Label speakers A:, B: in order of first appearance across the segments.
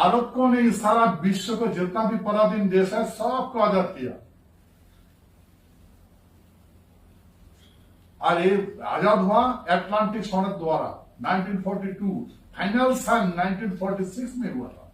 A: भारत को नहीं, सारा विश्व को जितना भी पराधीन देश है सबको आजाद किया। और ये आजाद हुआ अटलांटिक सनद द्वारा 1942, फाइनल सन 1946 में हुआ था।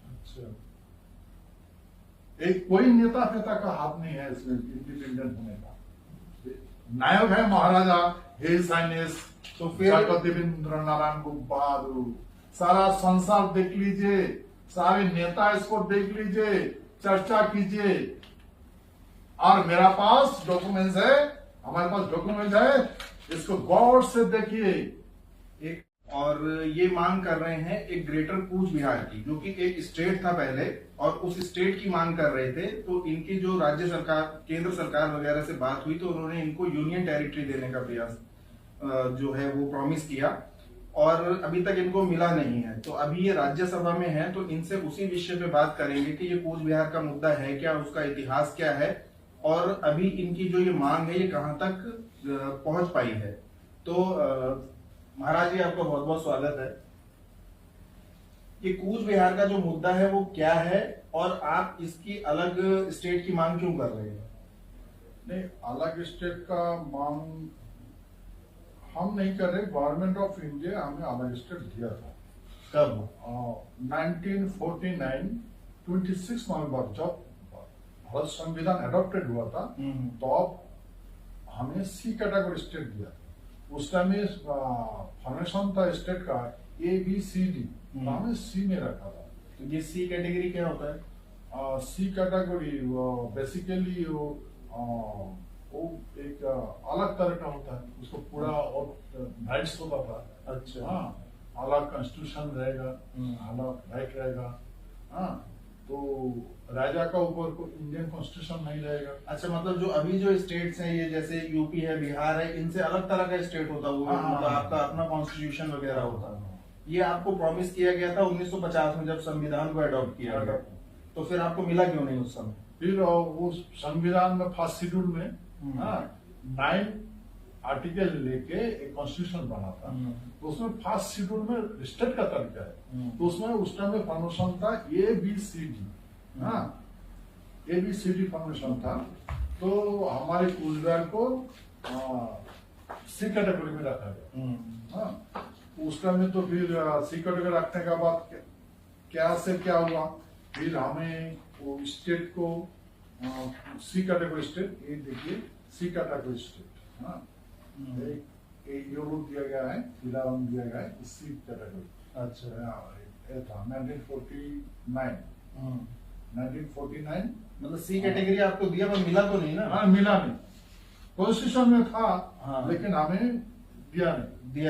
B: अच्छा,
A: एक कोई नेता फेता का हाथ नहीं है इसमें इंडिपेंडेंट होने का। नायक है महाराजा हिज हाइनेस
B: तो फिर
A: देवेंद्र नारायण बहादुर। सारा संसार देख लीजिए, सारे नेता इसको देख लीजिए, चर्चा कीजिए। और मेरा पास डॉक्यूमेंट्स है, हमारे पास डॉक्यूमेंट है, इसको गौर से देखिए।
B: एक और ये मांग कर रहे हैं एक ग्रेटर कूच बिहार की, जो कि एक स्टेट था पहले, और उस स्टेट की मांग कर रहे थे। तो इनकी जो राज्य सरकार, केंद्र सरकार वगैरह से बात हुई तो उन्होंने इनको यूनियन टेरिटरी देने का प्रयास जो है वो प्रॉमिस किया, और अभी तक इनको मिला नहीं है। तो अभी ये राज्यसभा में है, तो इनसे उसी विषय पे बात करेंगे कि ये कूच बिहार का मुद्दा है क्या, उसका इतिहास क्या है, और अभी इनकी जो ये मांग है ये कहाँ तक पहुंच पाई है। तो महाराज जी, आपका बहुत बहुत स्वागत है। ये कूच बिहार का जो मुद्दा है वो क्या है, और आप इसकी अलग स्टेट की मांग क्यों कर रहे हैं?
A: नहीं, अलग स्टेट का मांग हम नहीं कर रहे। गवर्नमेंट ऑफ इंडिया हमें अलग स्टेट दिया था।
B: कब?
A: 1949 26 नवंबर जब भारत संविधान अडॉप्टेड हुआ था, तो अब हमें सी कैटेगरी स्टेट दिया। उस टाइम में फॉर्मेशन था स्टेट का ABCD, तो हमें सी में रखा था।
B: तो ये सी कैटेगरी क्या होता है?
A: सी कैटेगरी बेसिकली वो एक अलग तरह का होता है, उसको पूरा और राइट्स होता था।
B: अच्छा।
A: हाँ, अलग कॉन्स्टिट्यूशन रहेगा, अलग राइट रहेगा। हाँ, तो राजा का ऊपर को इंडियन कॉन्स्टिट्यूशन नहीं रहेगा।
B: अच्छा, मतलब जो अभी जो स्टेट्स हैं, ये जैसे यूपी है, बिहार है, इनसे अलग तरह का स्टेट होता है, वो मतलब आपका अपना कॉन्स्टिट्यूशन वगैरह होता है। ये आपको प्रॉमिस किया गया था 1950 में, जब संविधान को अडॉप्ट किया गया। तो फिर आपको मिला क्यों नहीं उस समय?
A: फिर वो संविधान में फर्स्ट शेड्यूल में 9 आर्टिकल लेके एक कॉन्स्टिट्यूशन बना था। तो उसमें फर्स्ट शेड्यूल में स्टेट का तरीका है, तो उसमें उस टाइम में फॉर्मेशन था ABCD। हाँ, ABCD फॉर्मेशन था। तो हमारे कूच बिहार को सी कैटेगरी में रखा गया। हाँ, उस टाइम में तो फिर सी कैटेगरी रखने का बाद क्या से क्या हुआ, फिर हमें वो स्टेट को सी कैटेगरी स्टेट, ये देखिए सी कैटेगरी स्टेट। हाँ, एक यूरोप दिया गया है, पीला रंग दिया गया है, सी कैटेगरी।
B: अच्छा,
A: ये था 1949। 1949
B: मतलब सी कैटेगरी आपको दिया, पर मिला तो नहीं ना?
A: हाँ, मिला नहीं। कॉन्स्टिट्यूशन में था,
B: हाँ,
A: लेकिन हमें दिया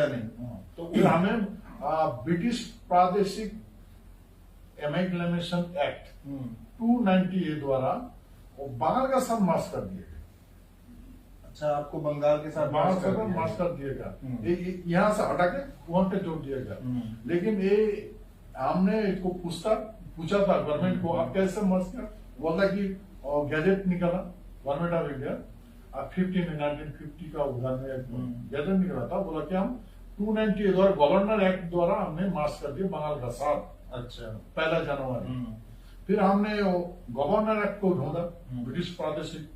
A: नहीं।
B: हाँ।
A: तो फिर हमें ब्रिटिश प्रादेशिक एमेग्लेमेशन एक्ट 290A द्वारा वो बंगाल का साथ मार्च कर दिए गए।
B: अच्छा, आपको बंगाल के साथ
A: मार्च कर दिएगा, यहाँ से हटा के वहां पे जोड़ दिया गया। लेकिन ये हमने इसको पूछा था गवर्नमेंट को, आप कैसे मर्ज कर, बोला कि गैजेट निकला गवर्नमेंट ऑफ इंडिया 1950 का उदाहरण गैजेट निकला था, बोला कि हम 290 द्वारा गवर्नर एक्ट द्वारा हमने मार्च कर दिया बंगाल का साथ।
B: अच्छा,
A: 1 जनवरी। फिर हमने गवर्नर एक्ट को ढूंढा, ब्रिटिश प्रादेशिक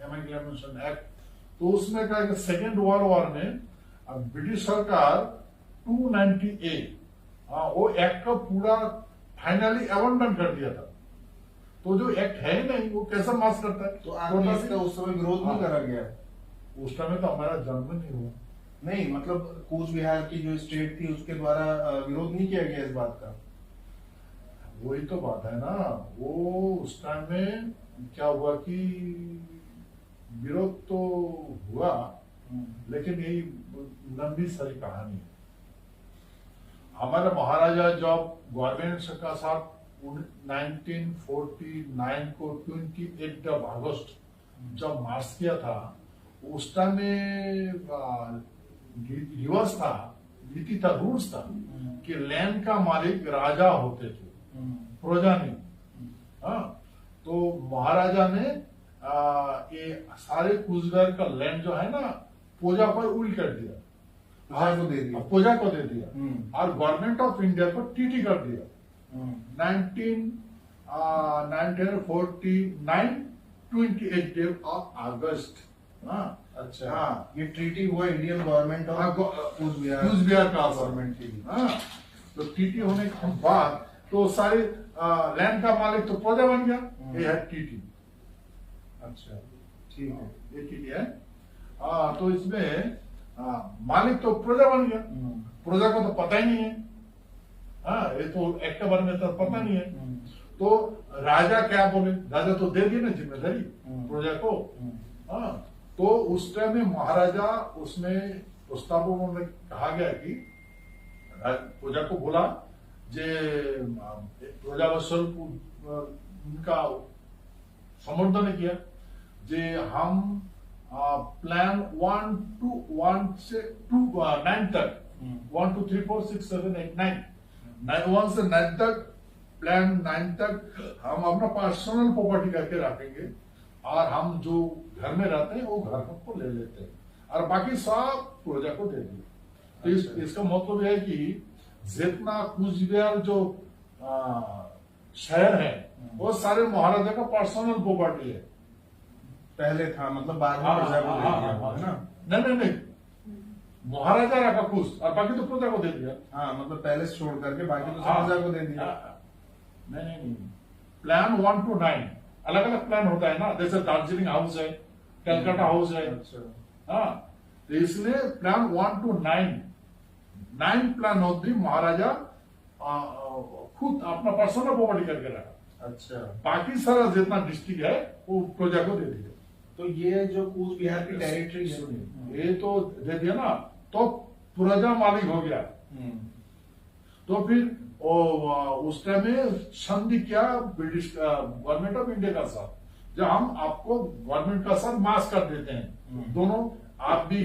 A: एमेग्लेमेशन एक्ट। तो उसमें क्या है, सेकेंड वर्ल्ड वॉर में ब्रिटिश सरकार 290A वो एक्ट का पूरा फाइनली अबंडन कर दिया था। तो जो एक्ट है नहीं वो कैसे मार्च करता है?
B: तो आपने इसका उस समय विरोध नहीं करा गया?
A: उस समय तो हमारा जन्म नहीं हुआ।
B: नहीं, मतलब कूच बिहार की जो स्टेट थी उसके द्वारा विरोध नहीं किया गया इस बात का?
A: वही तो बात है ना, वो उस टाइम में क्या हुआ कि विरोध तो हुआ, लेकिन यही लंबी सारी कहानी है। हमारे महाराजा जब गवर्नमेंट का साथ 1949 को 28 अगस्त जब मार्च किया था, उस टाइम में रिवर्स था, नीति था, रूल्स था कि लैंड का मालिक राजा होते थे, प्रजा नहीं। हाँ, तो महाराजा ने ये सारे कूच बिहार का लैंड जो है ना, प्रजा पर उल कर दिया।
B: पूजा को दे दिया।
A: पूजा को दे दिया और गवर्नमेंट ऑफ इंडिया को टीटी कर दिया 1949 28 डे ऑफ अगस्त।
B: अच्छा
A: हाँ,
B: ये ट्रीटी हुआ इंडियन गवर्नमेंट और
A: कूच बिहार का
B: गवर्नमेंट की।
A: तो टीटी होने के बाद तो सारे लैंड का मालिक तो प्रजा बन गया। ये है टीटी।
B: अच्छा ठीक है।
A: ये टीटी है। तो इसमें मालिक तो प्रजा बन गया। प्रजा को तो पता ही नहीं है। ये तो एक्ट के बारे में तो पता नहीं है। तो राजा क्या बोले, राजा तो दे दी ना जिम्मेदारी प्रजा को। तो उस टाइम में महाराजा उसमें प्रस्तावों में कहा गया कि प्रजा को बोला जे प्रजा वत्सल उनका समर्थन किया जे हम प्लान 1 to 1 से 9 तक 1 2 3 4 6 7 8 9 1 से 9 तक प्लान 9 तक हम अपना पर्सनल प्रॉपर्टी करके रखेंगे और हम जो घर में रहते हैं वो घर को ले लेते हैं और बाकी सब प्रजा को दे दिए। तो इसका मतलब है कि जितना कूच बिहार जो शहर है वो सारे महाराजा का पर्सनल प्रॉपर्टी है।
B: पहले था मतलब बाद में प्रजा को दे दिया है ना?
A: नहीं महाराजा रखा कूच और बाकी तो प्रजा को दे दिया।
B: हाँ मतलब पहले से छोड़ करके बाकी तो प्रजा को दे दिया।
A: नहीं प्लान 1 to 9 अलग अलग प्लान होता है ना, जैसे दार्जिलिंग हाउस है, कलकत्ता हाउस है। हाँ, तो इसलिए प्लान 1 to 9 प्लान होती महाराजा खुद अपना पर्सनल प्रॉपर्टी करके रखा।
B: अच्छा,
A: बाकी सारा जितना डिस्ट्रिक्ट है वो प्रजा को दे दिया।
B: तो ये जो कूच बिहार की टेरिटरी है
A: ये तो दे दिया ना, तो प्रजा मालिक हो गया। तो फिर उस टाइम में संधि क्या ब्रिटिश गवर्नमेंट ऑफ इंडिया का साथ, जब हम आपको गवर्नमेंट का साथ मास कर देते हैं दोनों, आप भी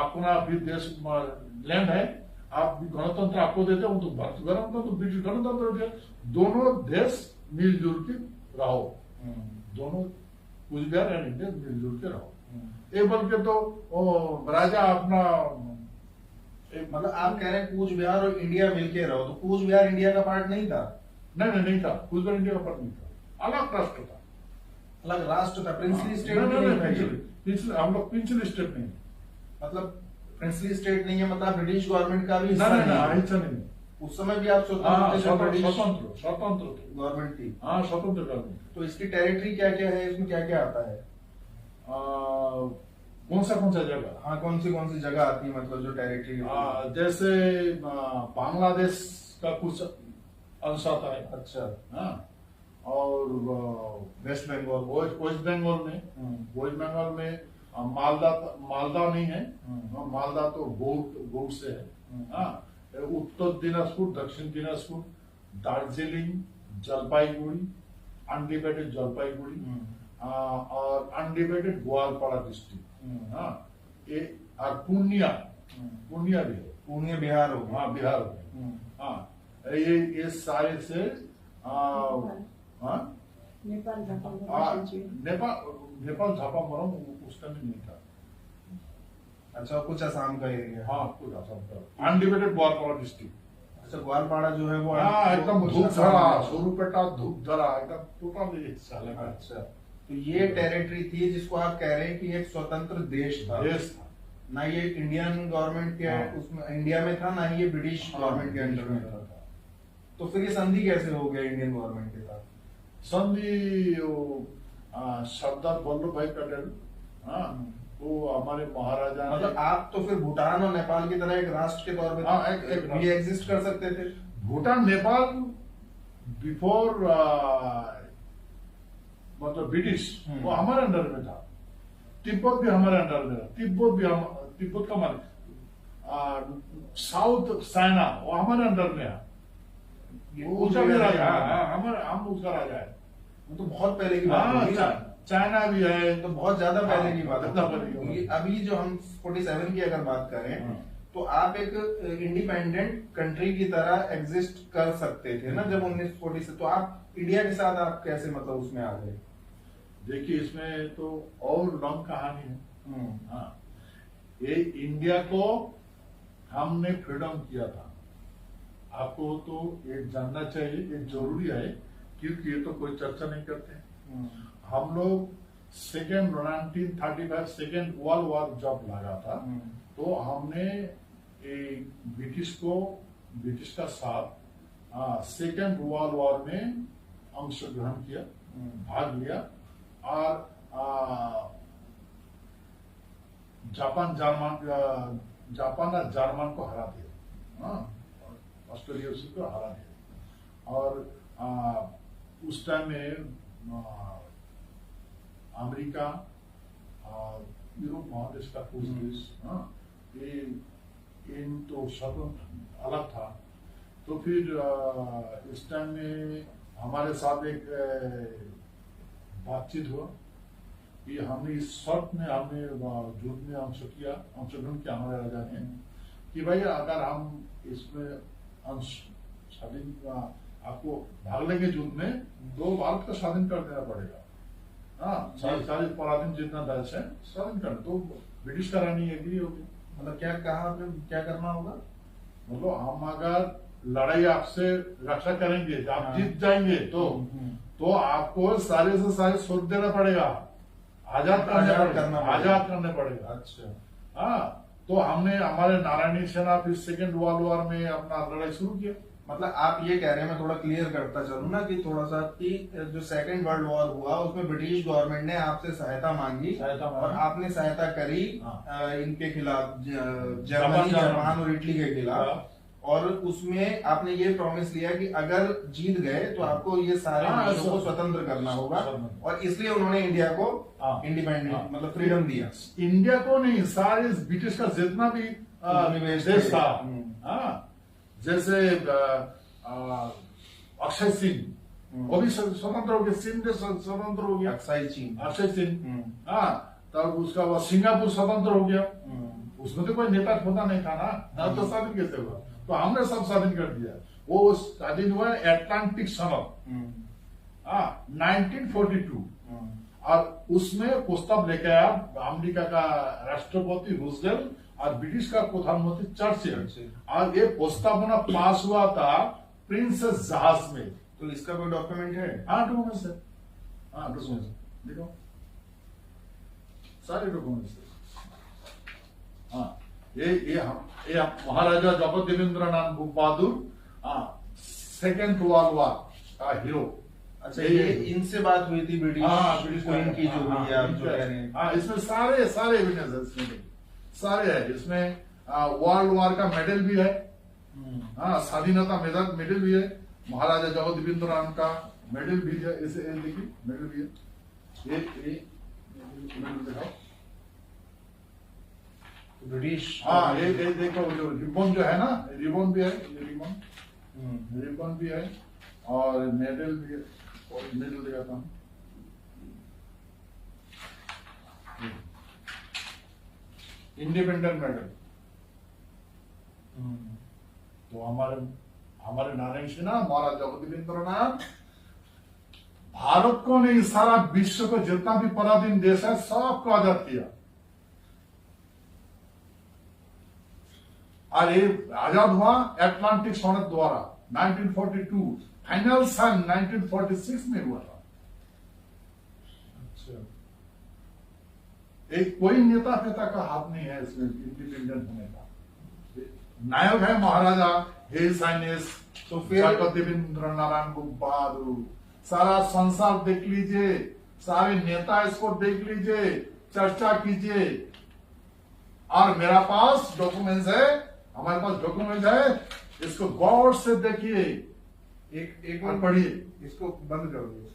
A: अपना भी देश लैंड है, आप भी गणतंत्र आपको देते हो, तो भारत गणतंत्र तो ब्रिटिश गणतंत्र हो गया। दोनों देश मिलजुल के रहो, दोनों कूच बिहार एंड इंडिया मिलजुल के रहो। ये बोल के तो राजा अपना
B: मतलब आप कह रहे हैं कूच बिहार और इंडिया मिलके रहो, तो कूच बिहार इंडिया का पार्ट नहीं था?
A: नहीं था, कूच बिहार इंडिया का पार्ट नहीं था, अलग राष्ट्र था।
B: अलग राष्ट्र था, प्रिंसली स्टेट
A: नहीं, हम लोग प्रिंसली स्टेट नहीं,
B: मतलब प्रिंसली स्टेट नहीं है, मतलब ब्रिटिश गवर्नमेंट का भी
A: हिस्सा नहीं।
B: उस समय भी आप
A: स्वतंत्र
B: गवर्नमेंट थी।
A: हाँ, स्वतंत्र गवर्नमेंट।
B: तो इसकी टेरिटरी क्या क्या है, इसमें क्या क्या आता है?
A: कौन सा जगह?
B: हाँ, कौन सी जगह आती है, मतलब जो टेरिटरी?
A: जैसे बांग्लादेश का कुछ अंश आता है।
B: अच्छा।
A: हाँ, और
B: वेस्ट बंगाल,
A: वेस्ट बंगाल में मालदा नहीं है, मालदा तो गोट से है। हाँ, उत्तर दिनाजपुर, दक्षिण दिनाजपुर, दार्जिलिंग, जलपाईगुड़ी, अनडिवाइडेड जलपाईगुड़ी और अनडिवाइडेड ग्वालपाड़ा डिस्ट्रिक्ट। हाँ, ये और पूर्णिया भी है।
B: पूर्णिया बिहार हो गया।
A: हाँ, बिहार हो गया। हाँ, ये सारे से नेपाल झापा मरम उस टाइम नहीं था।
B: अच्छा, कुछ असम का एरिया?
A: हाँ, कुछ असम का अनडिवाइडेड ग्वालपाड़ा डिस्ट्रिक्ट।
B: अच्छा, ग्वालपाड़ा जो है वो
A: एकदम धूपधड़ा, सोरूपेटा धूपधड़ा एकदम टोटल हिस्सा।
B: अच्छा, तो ये टेरिटरी थी जिसको आप कह रहे हैं कि एक स्वतंत्र देश था। ना ये इंडियन गवर्नमेंट के उसमें इंडिया में था, ना ही ये ब्रिटिश गवर्नमेंट के अंडर में था। तो फिर ये संधि कैसे हो गया इंडियन गवर्नमेंट के साथ?
A: संधि सरदार वल्लभ भाई पटेल, वो हमारे महाराजा,
B: मतलब आप तो फिर भूटान और नेपाल की तरह एक राष्ट्र के तौर पे ये एग्जिस्ट कर सकते थे?
A: भूटान नेपाल बिफोर मतलब ब्रिटिश वो हमारे अंडर में था। तिब्बत भी हमारे अंडर में था। तिब्बत का हमारे साउथ चाइना वो हमारे अंडर में है। उसका भी राजा हम उसका राजा है।
B: वो तो बहुत पहले की बात है।
A: चाइना भी है,
B: तो बहुत ज्यादा पहले की बात
A: है।
B: अभी जो हम 47 की अगर बात करें तो आप एक इंडिपेंडेंट कंट्री की तरह एग्जिस्ट कर सकते थे ना जब 1940 से। तो आप इंडिया के साथ आप कैसे मतलब उसमें आ गए?
A: देखिए, इसमें तो और लॉन्ग कहानी है। ये इंडिया को हमने फ्रीडम किया था। आपको तो ये जानना चाहिए, ये जरूरी है, क्योंकि ये तो कोई चर्चा नहीं करते। हम लोग 1935 सेकेंड वर्ल्ड वॉर जब लगा था, तो हमने ब्रिटिश का साथ सेकेंड वर्ल्ड वॉर में अंशग्रहण किया, भाग लिया, और जापान और जर्मन को हरा दिया, ऑस्ट्रेलिया को हरा दिया। और उस टाइम में अमेरिका, यूरोप महादेश का कुछ देश, इन तो स्वतंत्र अलग था। तो फिर इस टाइम में हमारे साथ एक बातचीत हुआ कि हमने इस शर्त में हमने युद्ध में अंशग्रहण किया हमारे राजा ने, कि भाई अगर हम इसमें अंश स्वाधीन आपको भाग लेंगे युद्ध में, तो भारत को स्वाधीन कर देना पड़ेगा। हाँ, 40 पराधीन जितना देश है स्वाधीन कर, तो ब्रिटिश का रानी एग्री होगी।
B: मतलब क्या कहा आपने, क्या करना होगा?
A: मतलब हम अगर लड़ाई आपसे रक्षा करेंगे, आप जीत जाएंगे, तो आपको सारे से सारे शोध देना पड़ेगा, आजाद करने पड़ेगा।
B: अच्छा।
A: हाँ, तो हमने हमारे नारायणी सेना फिर सेकेंड वर्ल्ड वॉर में अपना लड़ाई शुरू किया।
B: मतलब आप ये कह रहे हैं, मैं थोड़ा क्लियर करता चलूं ना, कि थोड़ा सा कि जो सेकंड वर्ल्ड वॉर हुआ उसमें ब्रिटिश गवर्नमेंट ने आपसे सहायता मांगी और आपने सहायता करी इनके खिलाफ, जर्मनी, जापान और इटली के खिलाफ। और उसमें आपने ये प्रॉमिस लिया कि अगर जीत गए तो आपको ये सारे देशों को स्वतंत्र करना होगा, और इसलिए उन्होंने इंडिया को इंडिपेंडेंट मतलब फ्रीडम दिया।
A: इंडिया को नहीं, सारे ब्रिटिश का जितना भी देश था, जैसे अक्षय सिंह, वो भी स्वतंत्र हो गया, चीन से स्वतंत्र हो गया, अक्षय सिंह। हाँ, तब उसका वो सिंगापुर स्वतंत्र हो गया, उसमें तो कोई नेता होता नहीं था ना, तो स्वाधीन कैसे हुआ? तो हमने सब स्वाधीन कर दिया। वो स्वाधीन हुआ एटलांटिक सनद 1942, और उसमें प्रस्ताव लेके आया अमेरिका का राष्ट्रपति रूजवेल्ट और ब्रिटिश का प्रधानमंत्री चर्चिल, और ये प्रस्तावना पास हुआ था प्रिंसेस जहाज में।
B: तो इसका कोई डॉक्यूमेंट है?
A: हाँ, डॉक्यूमेंट्स है, हाँ डॉक्यूमेंट्स देखो, सारे डॉक्यूमेंट्स है। हाँ, ये महाराजा जगत देवेंद्रनाथ बहादुर, सेकेंड वर्ल्ड वॉर का हीरो।
B: अच्छा, ये इनसे बात हुई थी ब्रिटिश क्वीन की, जो हुई आप जो कह रहे हैं।
A: हाँ, इसमें सारे एविडेंस है, इसमें सारे है। इसमें वर्ल्ड वॉर का मेडल भी है, हाँ, स्वाधीनता मेडल भी है, महाराजा जगत देवेंद्रनाथ का मेडल भी है, इसे देखिए मेडल भी है, ये मेडल दिखाओ
B: ब्रिटिश।
A: हाँ, ये देखो, जो रिबन जो है ना, रिबन भी है, ये रिबन भी है, और मेडल भी है, और मेडल दिखाता हूँ। Independent medal. तो हमारे नारायण सेना, महाराज जगत देवेंद्रनाथ भारत को नहीं, सारा विश्व को जितना भी पराधीन देश है सबको आजाद किया। और ये आजाद हुआ एटलांटिक सनद द्वारा 1942, फाइनल सन 1946 में हुआ था। अच्छा, एक कोई नेता का हाथ नहीं है इसमें इंडिपेंडेंट होने का। नायक है महाराजा हिज हाइनेस, तो फिर जगत देवेंद्र नारायण बहादुर। सारा संसार देख लीजिए, सारे नेता इसको देख लीजिए, चर्चा कीजिए, और मेरा पास डॉक्यूमेंट्स है, हमारे पास डॉक्यूमेंट है, इसको गौर से देखिए,
B: एक
A: पढ़िए,
B: इसको बंद कर दो।